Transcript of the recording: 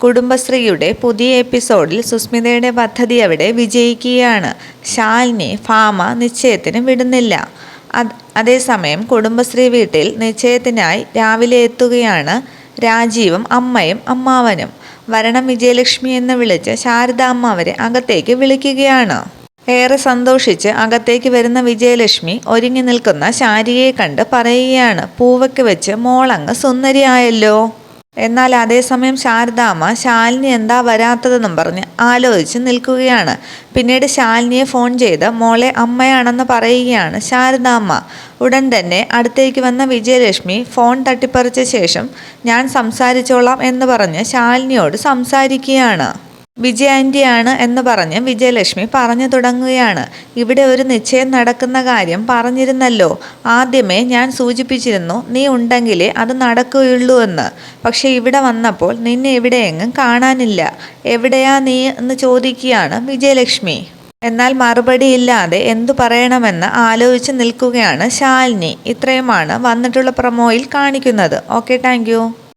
കുടുംബശ്രീയുടെ പുതിയ എപ്പിസോഡിൽ സുസ്മിതയുടെ പദ്ധതി അവിടെ വിജയിക്കുകയാണ്. ശാലിനി ഭാമ നിശ്ചയത്തിന് വിടുന്നില്ല. അതേസമയം കുടുംബശ്രീ വീട്ടിൽ നിശ്ചയത്തിനായി രാവിലെ എത്തുകയാണ് രാജീവും അമ്മയും അമ്മാവനും. വരണം വിജയലക്ഷ്മി എന്ന് വിളിച്ച് ശാരദ അമ്മ അവരെ അകത്തേക്ക് വിളിക്കുകയാണ്. ഏറെ സന്തോഷിച്ച് അകത്തേക്ക് വരുന്ന വിജയലക്ഷ്മി ഒരുങ്ങി നിൽക്കുന്ന ശാരികയെ കണ്ട് പറയുകയാണ്, പൂവയ്ക്ക് വെച്ച് മോളങ്ങ് സുന്ദരിയായല്ലോ. എന്നാൽ അതേസമയം ശാരദാമ്മ ശാലിനി എന്താ വരാത്തതെന്നും പറഞ്ഞ് ആലോചിച്ച് നിൽക്കുകയാണ്. പിന്നീട് ശാലിനിയെ ഫോൺ ചെയ്ത് മോളെ അമ്മയാണെന്ന് പറയുകയാണ് ശാരദാമ്മ. ഉടൻ തന്നെ അടുത്തേക്ക് വന്ന വിജയലക്ഷ്മി ഫോൺ തട്ടിപ്പറിച്ച ശേഷം ഞാൻ സംസാരിച്ചോളാം എന്ന് പറഞ്ഞ് ശാലിനിയോട് സംസാരിക്കുകയാണ്. വിജയ ആൻറ്റിയാണ് എന്ന് പറഞ്ഞ് വിജയലക്ഷ്മി പറഞ്ഞു തുടങ്ങുകയാണ്. ഇവിടെ ഒരു നിശ്ചയം നടക്കുന്ന കാര്യം പറഞ്ഞിരുന്നല്ലോ. ആദ്യമേ ഞാൻ സൂചിപ്പിച്ചിരുന്നു നീ ഉണ്ടെങ്കിലേ അത് നടക്കുകയുള്ളൂ എന്ന്. പക്ഷെ ഇവിടെ വന്നപ്പോൾ നിന്നെ എവിടെയെങ്ങും കാണാനില്ല. എവിടെയാ നീ എന്ന് ചോദിക്കുകയാണ് വിജയലക്ഷ്മി. എന്നാൽ മറുപടിയില്ലാതെ എന്തു പറയണമെന്ന് ആലോചിച്ച് നിൽക്കുകയാണ് ശാലിനി. ഇത്രയുമാണ് വന്നിട്ടുള്ള പ്രൊമോയിൽ കാണിക്കുന്നത്. Okay, thank you.